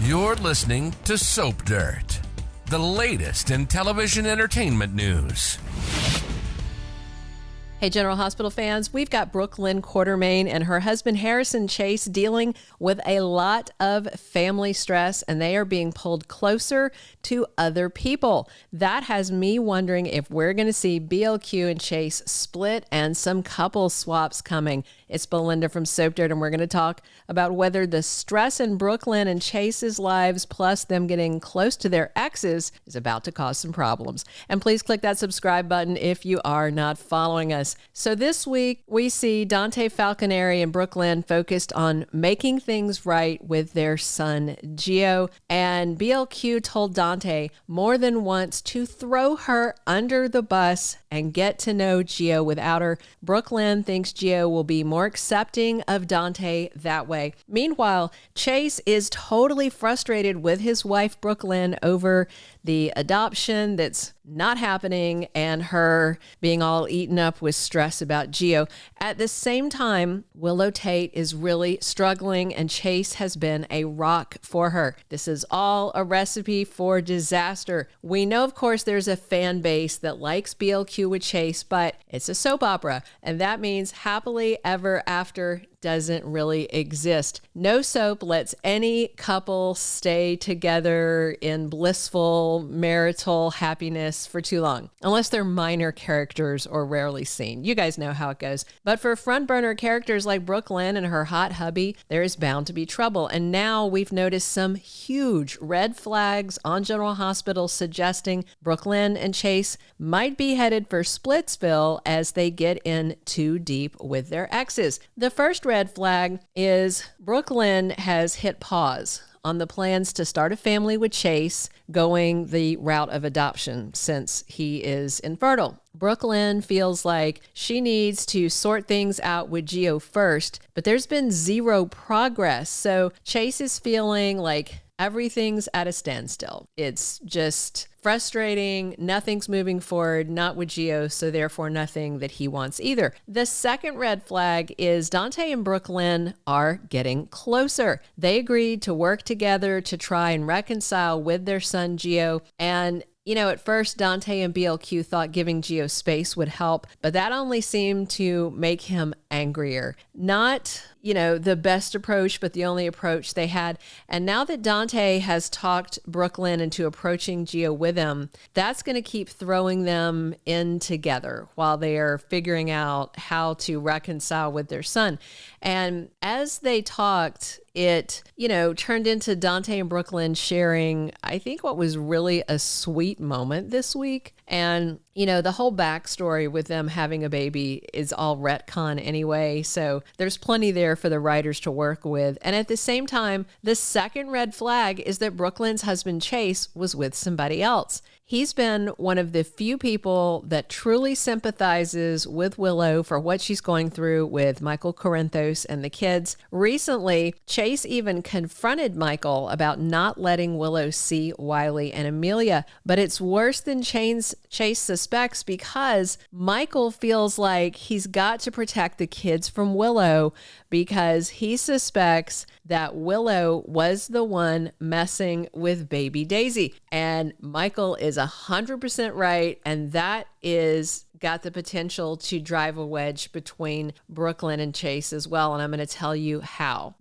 You're listening to Soap Dirt, the latest in television entertainment news. Hey, General Hospital fans, we've got Brooklyn Quartermaine and her husband Harrison Chase dealing with a lot of family stress, and they are being pulled closer to other people. That has me wondering if we're going to see BLQ and Chase split and some couple swaps coming. It's Belinda from Soap Dirt, and we're going to talk about whether the stress in Brooklyn and Chase's lives, plus them getting close to their exes, is about to cause some problems. And please click that subscribe button if you are not following us. So this week, we see Dante Falconieri and Brooklyn focused on making things right with their son, Gio. And BLQ told Dante more than once to throw her under the bus and get to know Gio without her. Brooklyn thinks Gio will be more accepting of Dante that way. Meanwhile, Chase is totally frustrated with his wife, Brooklyn, over the adoption that's not happening and her being all eaten up with stress about Gio. At the same time, Willow Tate is really struggling and Chase has been a rock for her. This is all a recipe for disaster. We know, of course, there's a fan base that likes BLQ with Chase, but it's a soap opera, and that means happily ever after doesn't really exist. No soap lets any couple stay together in blissful marital happiness for too long, unless they're minor characters or rarely seen. You guys know how it goes. But for front burner characters like Brooklyn and her hot hubby, there is bound to be trouble. And now we've noticed some huge red flags on General Hospital suggesting Brooklyn and Chase might be headed for Splitsville as they get in too deep with their exes. The first red flag is Brooklyn has hit pause on the plans to start a family with Chase, going the route of adoption since he is infertile. Brooklyn feels like she needs to sort things out with Gio first, but there's been zero progress. So Chase is feeling like everything's at a standstill. It's just frustrating. Nothing's moving forward, not with Gio, so therefore nothing that he wants either. The second red flag is Dante and Brooklyn are getting closer. They agreed to work together to try and reconcile with their son Gio. And you know, at first, Dante and BLQ thought giving Gio space would help, but that only seemed to make him angrier. Not, the best approach, but the only approach they had. And now that Dante has talked Brooklyn into approaching Gio with him, that's going to keep throwing them in together while they are figuring out how to reconcile with their son. And as they talked, it, turned into Dante and Brooklyn sharing, I think, what was really a sweet moment this week. And, the whole backstory with them having a baby is all retcon anyway. So there's plenty there for the writers to work with. And at the same time, the second red flag is that Brooklyn's husband Chase was with somebody else. He's been one of the few people that truly sympathizes with Willow for what she's going through with Michael Corinthos and the kids. Recently, Chase even confronted Michael about not letting Willow see Wiley and Amelia. But it's worse than Chase suspects because Michael feels like he's got to protect the kids from Willow because he suspects that Willow was the one messing with baby Daisy. And Michael is 100% right, and that is got the potential to drive a wedge between Brooklyn and Chase as well, and I'm going to tell you how.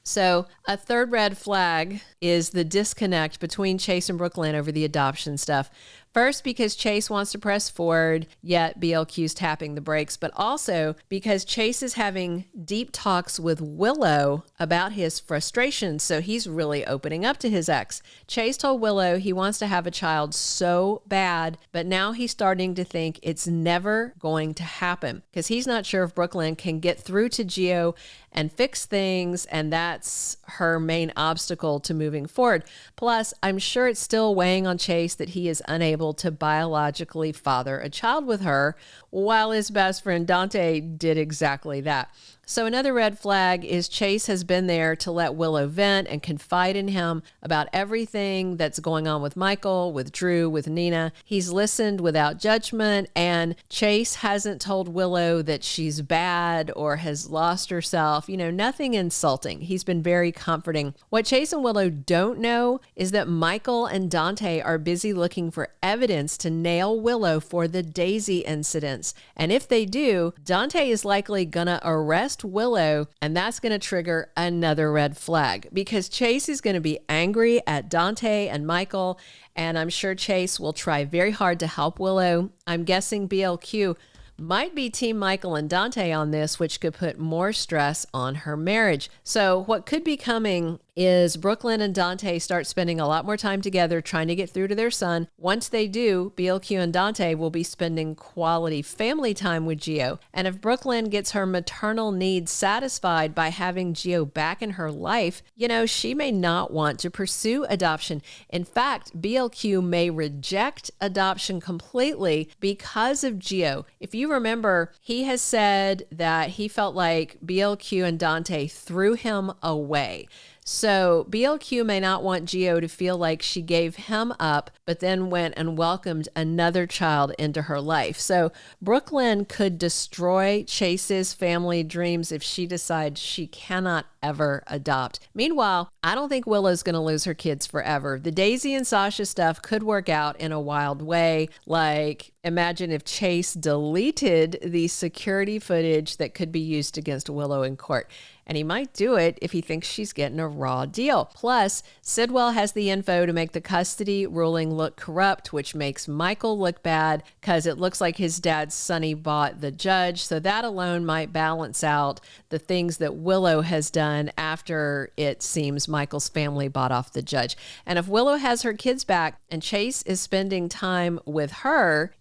So a third red flag is the disconnect between Chase and Brooklyn over the adoption stuff. First, because Chase wants to press forward, yet BLQ's tapping the brakes, but also because Chase is having deep talks with Willow about his frustrations, so he's really opening up to his ex. Chase told Willow he wants to have a child so bad, but now he's starting to think it's never going to happen because he's not sure if Brooklyn can get through to Gio and fix things, and that's her main obstacle to moving forward. Plus, I'm sure it's still weighing on Chase that he is unable to biologically father a child with her, while his best friend Dante did exactly that. So another red flag is Chase has been there to let Willow vent and confide in him about everything that's going on with Michael, with Drew, with Nina. He's listened without judgment, and Chase hasn't told Willow that she's bad or has lost herself. Nothing insulting. He's been very comforting. What Chase and Willow don't know is that Michael and Dante are busy looking for evidence to nail Willow for the Daisy incidents. And if they do, Dante is likely gonna arrest Willow, and that's gonna trigger another red flag because Chase is gonna be angry at Dante and Michael, and I'm sure Chase will try very hard to help Willow. I'm guessing BLQ might be Team Michael and Dante on this, which could put more stress on her marriage. So what could be coming is Brooklyn and Dante start spending a lot more time together trying to get through to their son. Once they do, BLQ and Dante will be spending quality family time with Gio. And if Brooklyn gets her maternal needs satisfied by having Gio back in her life, she may not want to pursue adoption. In fact, BLQ may reject adoption completely because of Gio. If you remember, he has said that he felt like BLQ and Dante threw him away. So BLQ may not want Gio to feel like she gave him up, but then went and welcomed another child into her life. So Brooklyn could destroy Chase's family dreams if she decides she cannot ever adopt. Meanwhile, I don't think Willow's going to lose her kids forever. The Daisy and Sasha stuff could work out in a wild way. Like, imagine if Chase deleted the security footage that could be used against Willow in court. And he might do it if he thinks she's getting a raw deal. Plus, Sidwell has the info to make the custody ruling look corrupt, which makes Michael look bad because it looks like his dad, Sonny, bought the judge. So that alone might balance out the things that Willow has done after it seems Michael's family bought off the judge. And if Willow has her kids back and Chase is spending time with her,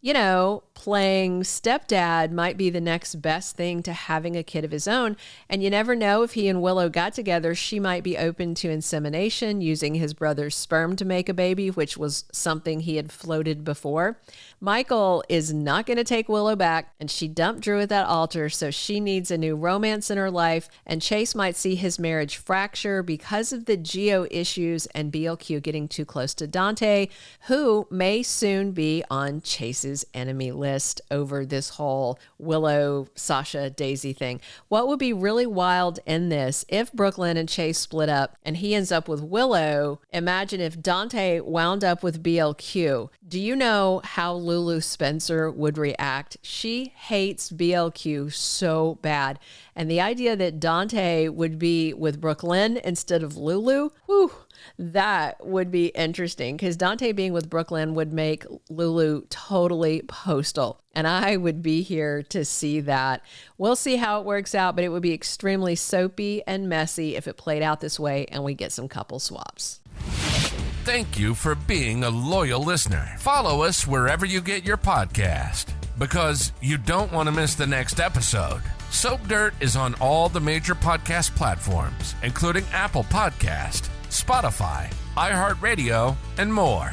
playing stepdad might be the next best thing to having a kid of his own. And you never know, if he and Willow got together, she might be open to insemination using his brother's sperm to make a baby, which was something he had floated before. Michael is not going to take Willow back, and she dumped Drew at that altar, so she needs a new romance in her life, and Chase might see his marriage fracture because of the Gio issues and BLQ getting too close to Dante, who may soon be on Chase's enemy list over this whole Willow, Sasha, Daisy thing. What would be really wild in this, if Brooklyn and Chase split up and he ends up with Willow, imagine if Dante wound up with BLQ. Do you know how Lulu Spencer would react? She hates BLQ so bad. And the idea that Dante would be with Brooklyn instead of Lulu, that would be interesting, because Dante being with Brooklyn would make Lulu totally postal. And I would be here to see that. We'll see how it works out, but it would be extremely soapy and messy if it played out this way and we get some couple swaps. Thank you for being a loyal listener. Follow us wherever you get your podcast, because you don't want to miss the next episode. Soap Dirt is on all the major podcast platforms, including Apple Podcast, Spotify, iHeartRadio, and more.